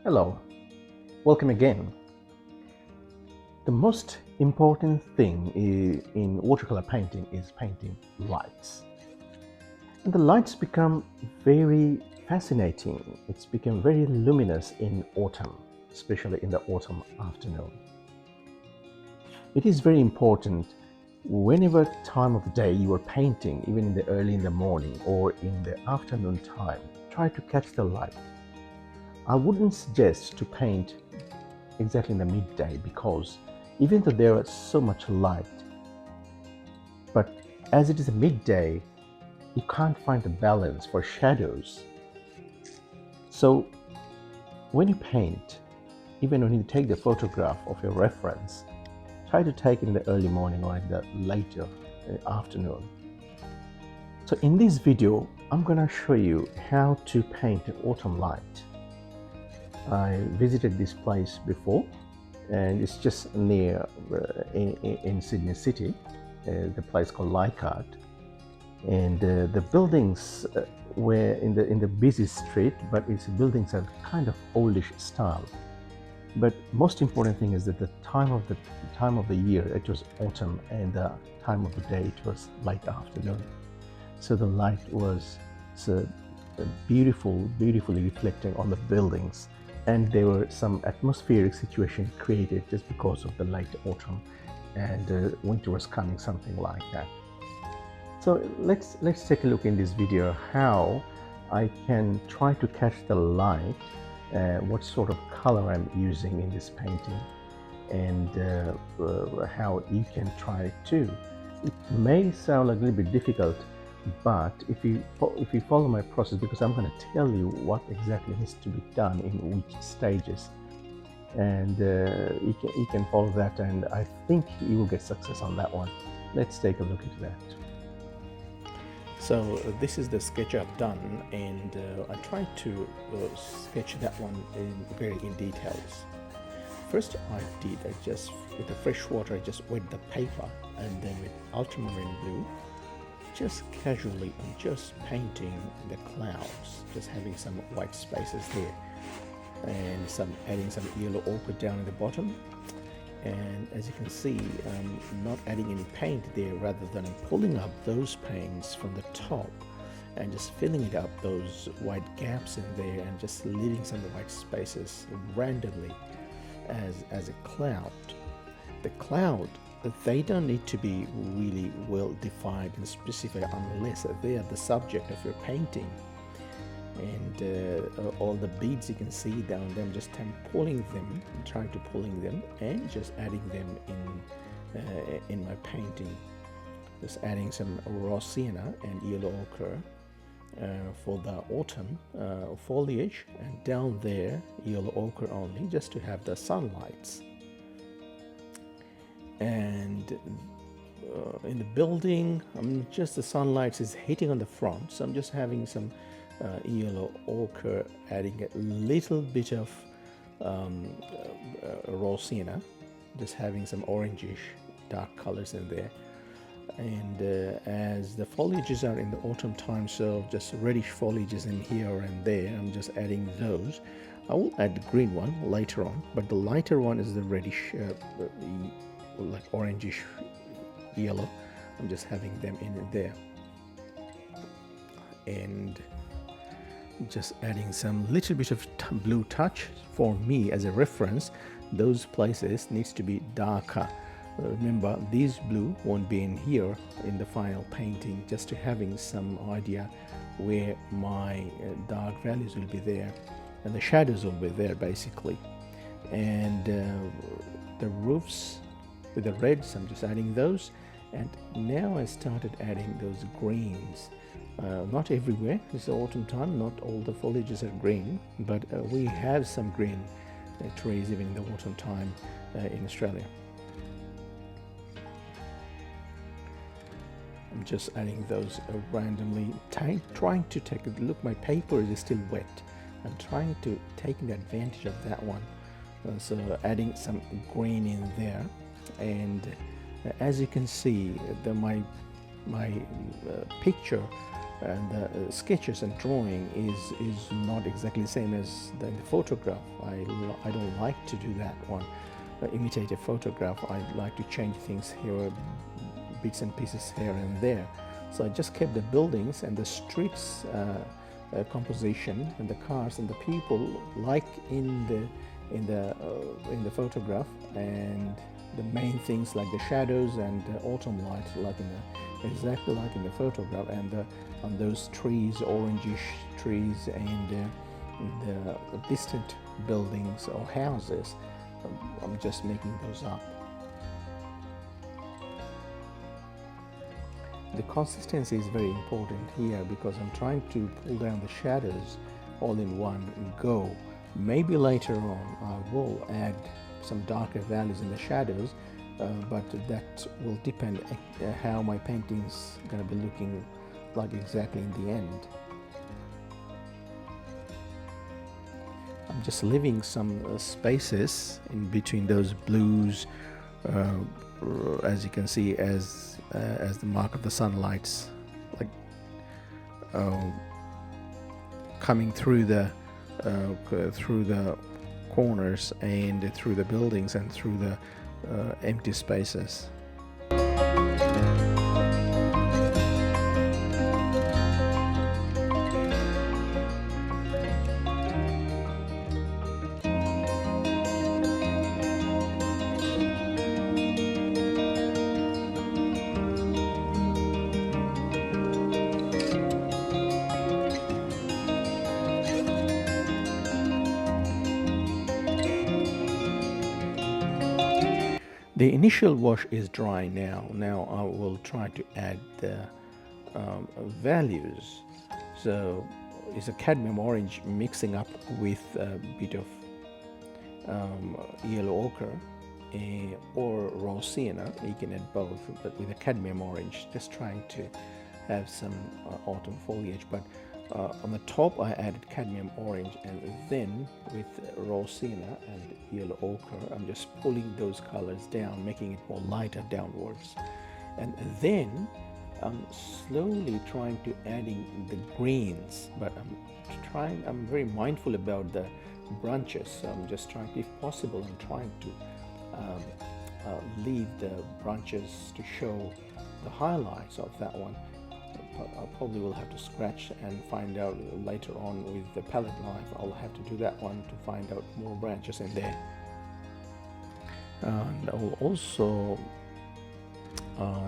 Hello, welcome again. The most important thing in watercolor painting is painting lights. And the lights become very fascinating. It's become very luminous in autumn, especially in the autumn afternoon. It is very important whenever time of the day you are painting, even in the early in the morning or in the afternoon time, try to catch the light. I wouldn't suggest to paint exactly in the midday because even though there is so much light, but as it is a midday, you can't find the balance for shadows. So when you paint, even when you take the photograph of your reference, try to take it in the early morning or in the later afternoon. So in this video, I'm gonna show you how to paint an autumn light. I visited this place before, and it's just near in Sydney City, the place called Leichhardt, and the buildings were in the busy street, but its buildings are kind of oldish style. But most important thing is that the time of the year, it was autumn, and the time of the day, it was late afternoon. So the light was so beautifully reflecting on the buildings, and there were some atmospheric situation created just because of the late autumn and winter was coming, something like that. So let's take a look in this video how I can try to catch the light, what sort of color I'm using in this painting, and how you can try it too. It may sound like a little bit difficult, but if you follow my process, because I'm going to tell you what exactly needs to be done in which stages, and you can follow that, and I think you will get success on that one. Let's take a look into that. So this is the sketch I've done, and I tried to sketch that one in details. First I just with the fresh water, I just wet the paper, and then with ultramarine blue, just casually I'm just painting the clouds, just having some white spaces there, and adding some yellow ochre down at the bottom. And as you can see, I'm not adding any paint there, rather than pulling up those paints from the top and just filling it up, those white gaps in there, and just leaving some white spaces randomly as a cloud. The cloud, they don't need to be really well defined and specific unless they are the subject of your painting. And all the beads you can see down them, just trying to pulling them and just adding them in my painting. Just adding some raw sienna and yellow ochre for the autumn foliage, and down there yellow ochre only, just to have the sunlights. And in the building, just the sunlight is hitting on the front, so I'm just having some yellow ochre, adding a little bit of raw sienna, just having some orangish dark colors in there. And as the foliages are in the autumn time, so just reddish foliages in here and there, I'm just adding those. I will add the green one later on, but the lighter one is the reddish like orangish yellow. I'm just having them in there, and just adding some little bit of blue touch. For me, as a reference, those places needs to be darker. Remember, these blue won't be in here in the final painting, just to having some idea where my dark values will be there and the shadows will be there basically. And the roofs with the reds, I'm just adding those. And now I started adding those greens. Not everywhere, it's autumn time, not all the foliages are green, but we have some green trees even in the autumn time in Australia. I'm just adding those randomly, trying to take a look. My paper is still wet. I'm trying to take advantage of that one, so adding some green in there. And as you can see, my picture and the sketches and drawing is not exactly the same as the photograph. I don't like to do that one, imitate a photograph. I like to change things here, bits and pieces here and there. So I just kept the buildings and the streets composition and the cars and the people like in the photograph, and the main things like the shadows and autumn light like exactly like in the photograph, and on those trees, orangish trees, and the distant buildings or houses. I'm just making those up. The consistency is very important here because I'm trying to pull down the shadows all in one go. Maybe later on I will add some darker values in the shadows, but that will depend how my painting's going to be looking like exactly in the end. I'm just leaving some spaces in between those blues, as you can see, as the mark of the sunlight's like coming through the corners and through the buildings and through the empty spaces. The initial wash is dry now. Now I will try to add the values. So it's a cadmium orange mixing up with a bit of yellow ochre or raw sienna. You can add both, but with a cadmium orange, just trying to have some autumn foliage. But on the top I added cadmium orange, and then with raw sienna and yellow ochre I'm just pulling those colors down, making it more lighter downwards, and then I'm slowly trying to adding the greens, but I'm very mindful about the branches, so I'm just trying, if possible, I'm trying to leave the branches to show the highlights of that one. I probably will have to scratch and find out later on with the palette knife. I'll have to do that one to find out more branches in there. And I will also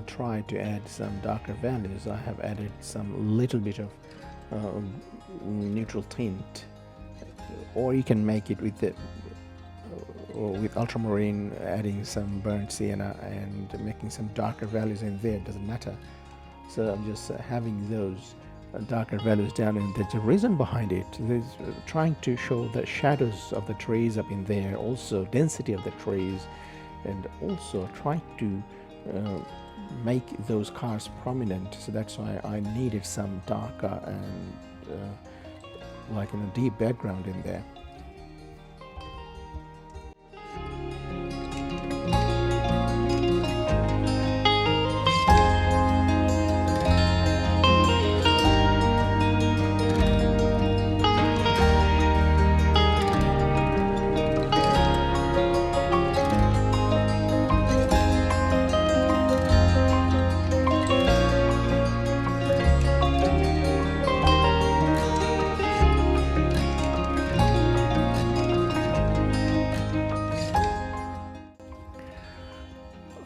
try to add some darker values. I have added some little bit of neutral tint, or you can make it with the with ultramarine, adding some burnt sienna and making some darker values in there. It doesn't matter. So I'm just having those darker values down, and there's a reason behind it. There's trying to show the shadows of the trees up in there, also density of the trees, and also trying to make those cars prominent. So that's why I needed some darker and like in a deep background in there.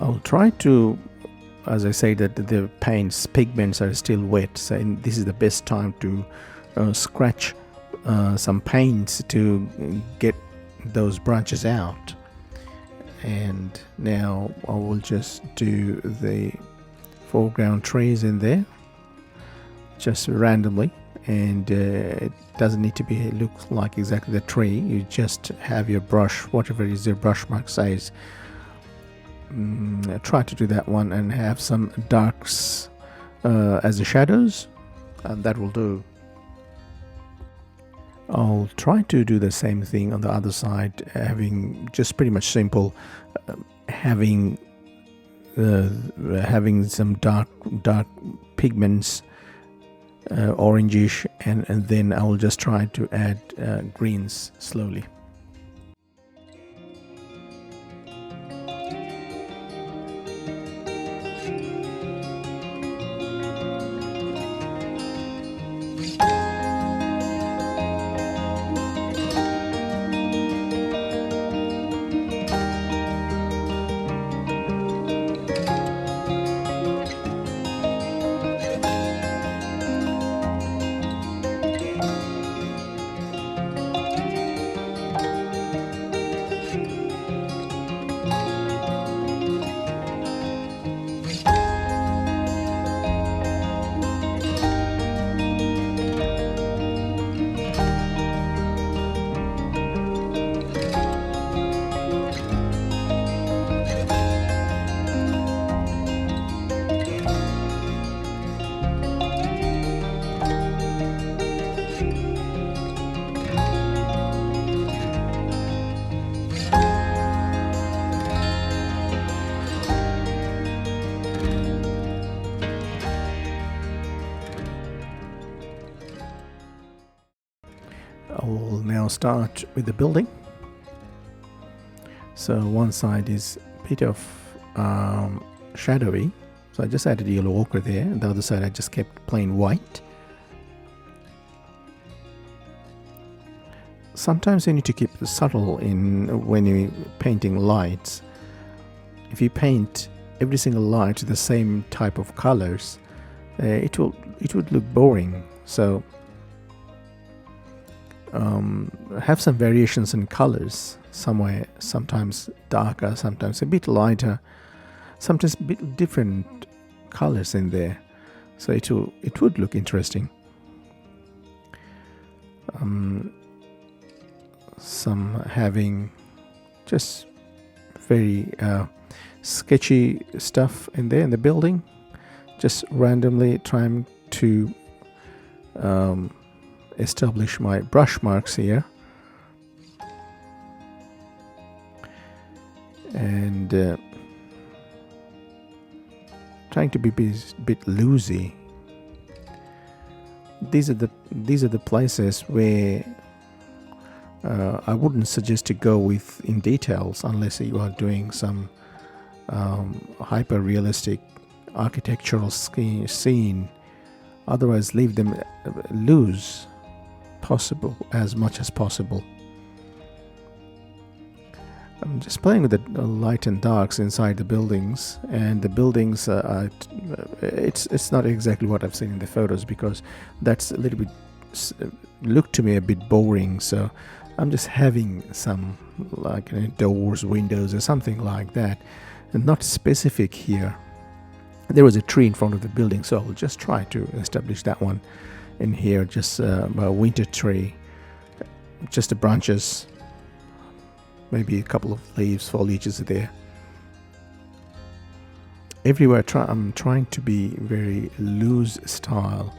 I'll try to, as I say, that the paints, pigments are still wet, so this is the best time to scratch some paints to get those branches out. And now I will just do the foreground trees in there, just randomly, and it doesn't need to be look like exactly the tree. You just have your brush, whatever is your brush mark size. Try to do that one and have some darks as the shadows, and that will do. I'll try to do the same thing on the other side, having just pretty much simple, having some dark pigments orangish, and then I will just try to add greens slowly. I will now start with the building. So one side is a bit of shadowy, so I just added yellow ochre there, and the other side I just kept plain white. Sometimes you need to keep subtle in when you're painting lights. If you paint every single light the same type of colors, it would look boring. So have some variations in colors, sometimes darker, sometimes a bit lighter, sometimes a bit different colors in there, so it would look interesting. Some having just very sketchy stuff in there in the building, just randomly trying to establish my brush marks here, and trying to be a bit loosey. These are the places where I wouldn't suggest to go with in details unless you are doing some hyper realistic architectural scene. Otherwise, leave them loose as much as possible. I'm just playing with the light and darks inside the buildings, and the buildings it's not exactly what I've seen in the photos, because that's a little bit looked to me a bit boring. So I'm just having some like doors, windows, or something like that, and not specific here. There was a tree in front of the building, so I'll just try to establish that one in here. Just a winter tree, just the branches, maybe a couple of leaves, foliages there. Everywhere I'm trying to be very loose style.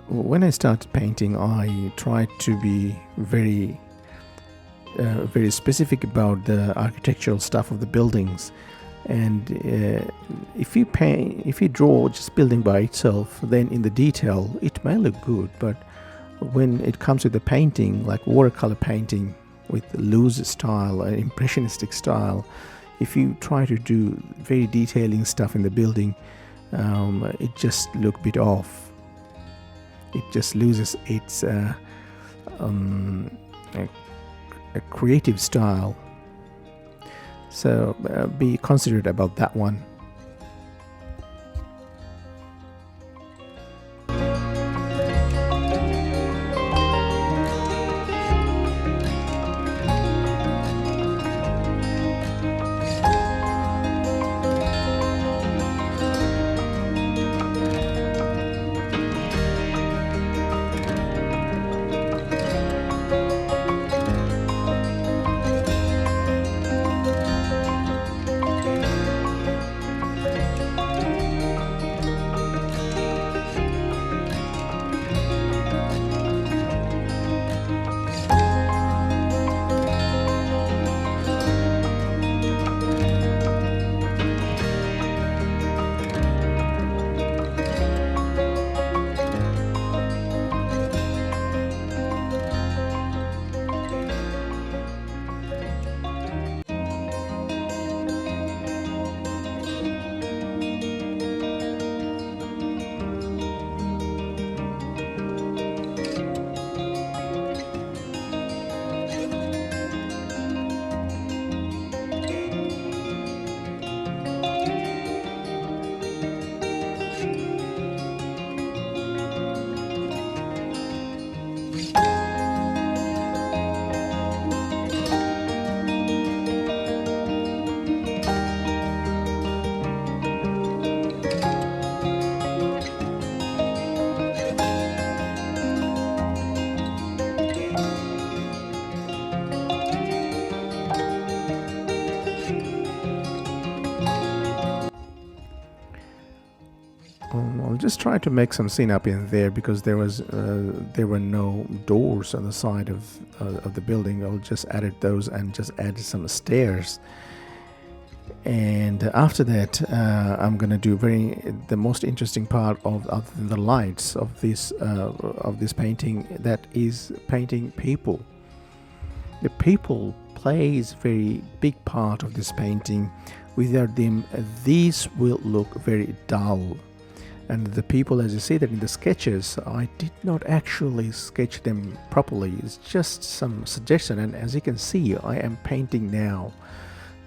When I started painting, I tried to be very specific about the architectural stuff of the buildings. And if you draw just building by itself, then in the detail it may look good, but when it comes to the painting, like watercolor painting with loose style, impressionistic style, if you try to do very detailing stuff in the building, it just look a bit off. It just loses its a creative style. So be considerate about that one. just tried to make some scene up in there because there were no doors on the side of the building. I'll just added those and just added some stairs. And after that, I'm gonna do the most interesting part of, other than the lights of this painting, that is painting people. The people plays very big part of this painting. Without them, these will look very dull. And the people, as you see that in the sketches, I did not actually sketch them properly. It's just some suggestion, and as you can see, I am painting now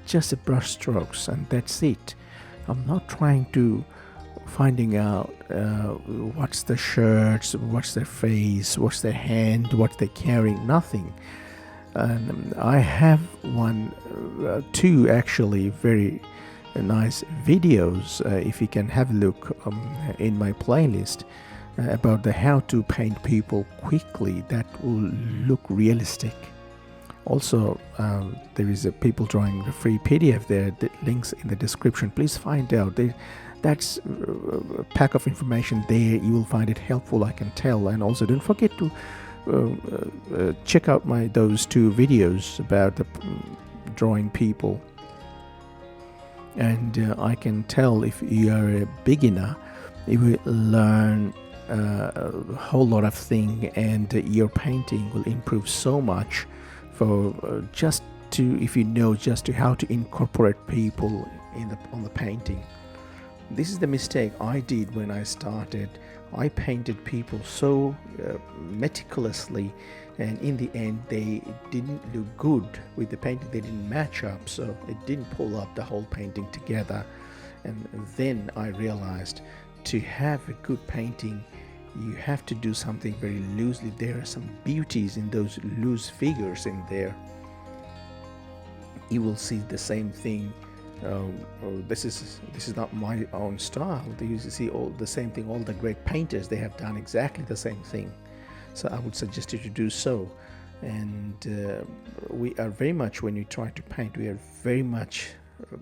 just the brush strokes, and that's it. I'm not trying to finding out what's the shirts, what's their face, what's their hand, what they're carrying, nothing. I have two actually very nice videos, if you can have a look in my playlist, about the how to paint people quickly that will look realistic. Also, there is a people drawing the free PDF there, the links in the description. Please find out. That's a pack of information there. You will find it helpful, I can tell. And also don't forget to check out those two videos about the drawing people. And I can tell if you are a beginner, you will learn a whole lot of things, and your painting will improve so much. For if you know just how to incorporate people on the painting. This is the mistake I did when I started. I painted people so meticulously, and in the end they didn't look good with the painting. They didn't match up, so it didn't pull up the whole painting together. And then I realized, to have a good painting, you have to do something very loosely. There are some beauties in those loose figures in there. You will see the same thing. This is not my own style. You see all the same thing. All the great painters, they have done exactly the same thing. So I would suggest you to do so. And we are very much, when you try to paint, we are very much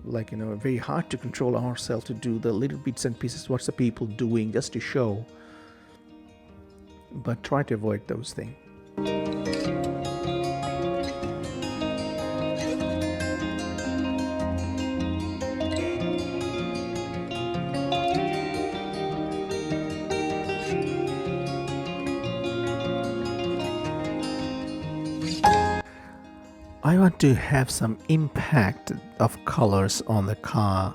very hard to control ourselves to do the little bits and pieces. What's the people doing just to show? But try to avoid those things. I want to have some impact of colors on the car.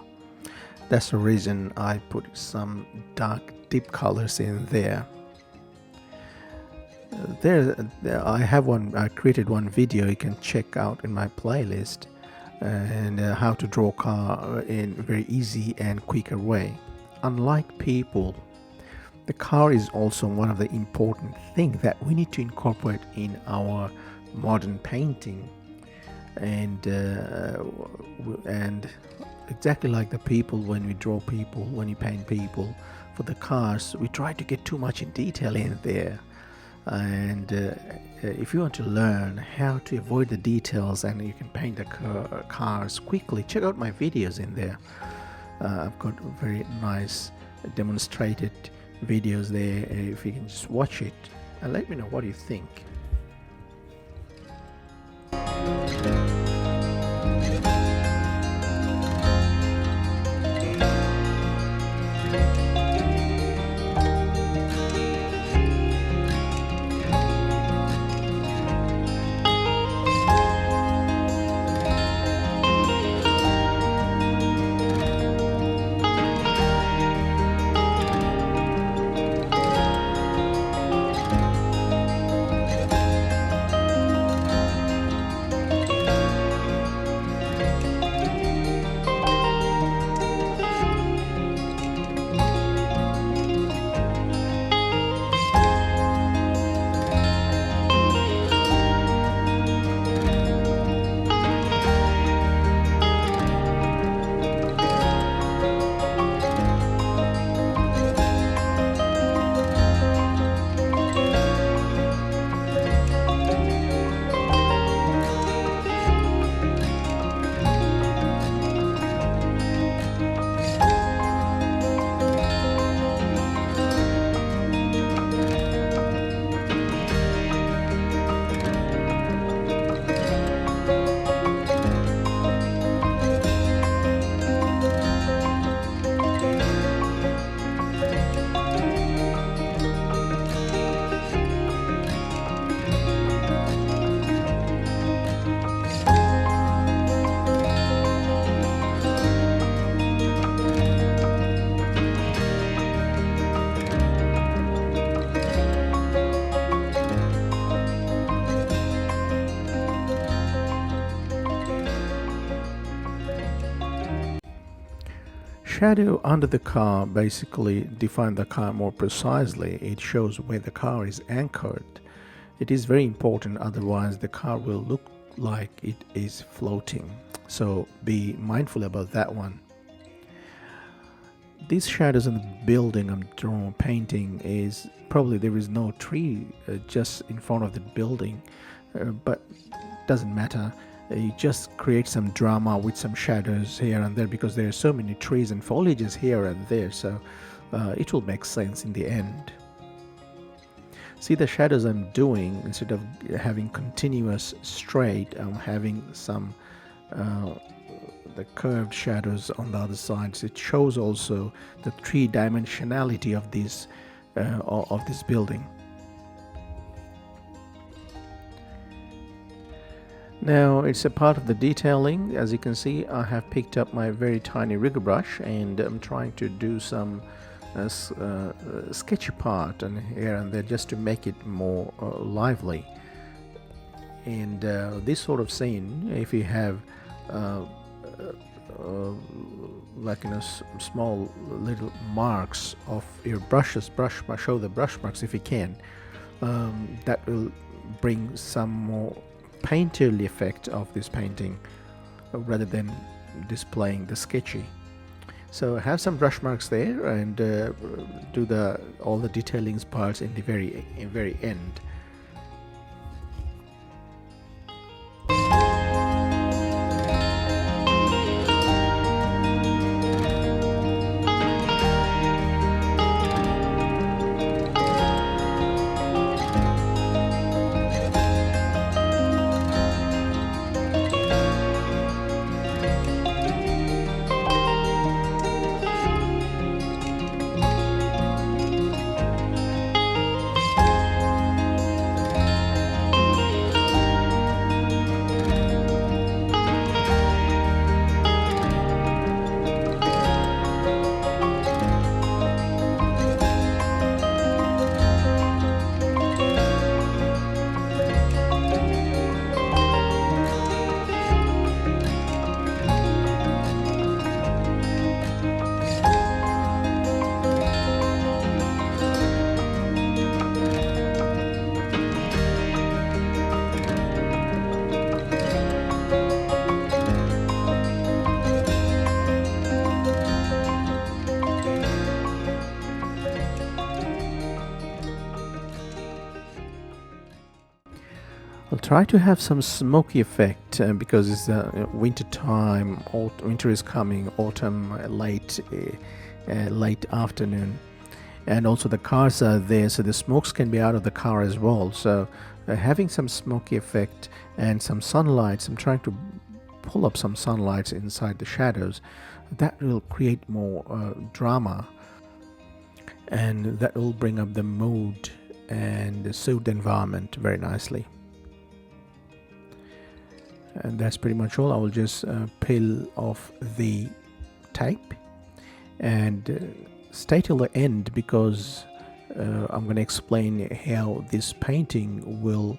That's the reason I put some dark deep colors in there. I created one video you can check out in my playlist, and how to draw car in a very easy and quicker way. Unlike people, the car is also one of the important things that we need to incorporate in our modern painting. And exactly like the people, when we draw people, when you paint people, for the cars, we try to get too much in detail in there. And if you want to learn how to avoid the details and you can paint the cars quickly, check out my videos in there. I've got very nice demonstrated videos there. If you can just watch it and let me know what you think. shadow under the car basically defines the car more precisely. It shows where the car is anchored. It is very important, otherwise the car will look like it is floating. So be mindful about that one. These shadows in the building I'm painting is probably there is no tree just in front of the building, but doesn't matter. You just create some drama with some shadows here and there because there are so many trees and foliages here and there, so it will make sense in the end. See the shadows I'm doing, instead of having continuous straight, I'm having some the curved shadows on the other sides. It shows also the three-dimensionality of this building. Now it's a part of the detailing. As you can see, I have picked up my very tiny rigger brush and I'm trying to do some sketchy part and here and there just to make it more lively. And this sort of scene, if you have like small little marks of your show the brush marks if you can, that will bring some more painterly effect of this painting rather than displaying the sketchy. So have some brush marks there and do all the detailing parts in the very end. I'll try to have some smoky effect because it's winter time. Winter is coming, autumn, late afternoon, and also the cars are there, so the smokes can be out of the car as well. So having some smoky effect and some sunlights, I'm trying to pull up some sunlights inside the shadows. That will create more drama, and that will bring up the mood and suit the environment very nicely. And that's pretty much all. I will just peel off the tape and stay till the end because I'm going to explain how this painting will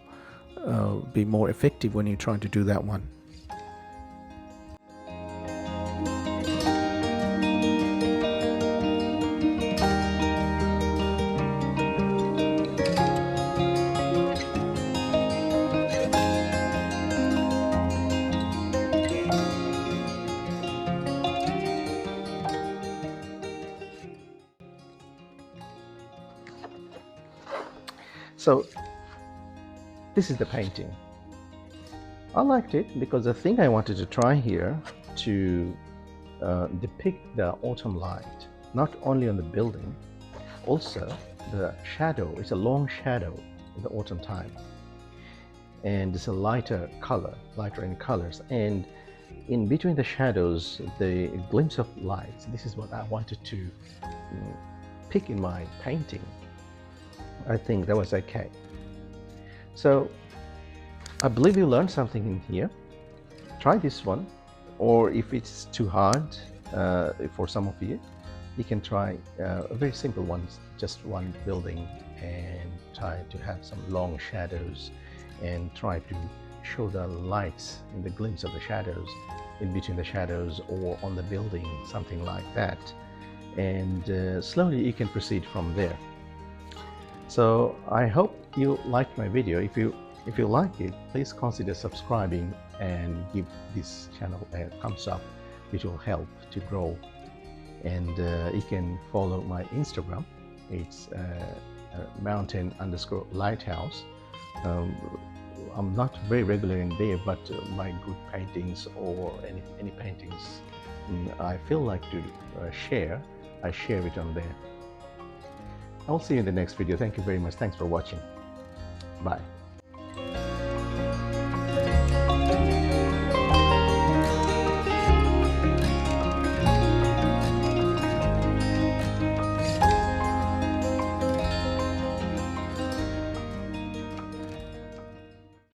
be more effective when you're trying to do that one. So this is the painting. I liked it because the thing I wanted to try here to depict the autumn light, not only on the building, also the shadow. It's a long shadow in the autumn time, and it's a lighter in colors, and in between the shadows, the glimpse of lights. This is what I wanted to pick in my painting. I think that was okay. So I believe you learned something in here. Try this one, or if it's too hard for some of you, you can try a very simple one, just one building, and try to have some long shadows and try to show the lights in the glimpse of the shadows. in between the shadows or on the building, something like that. And slowly you can proceed from there. So I hope you liked my video. If you like it, please consider subscribing and give this channel a thumbs up, which will help to grow. And you can follow my Instagram. It's mountain_lighthouse. I'm not very regular in there, but my good paintings or any paintings I feel like to share, I share it on there. I'll see you in the next video. Thank you very much. Thanks for watching. Bye.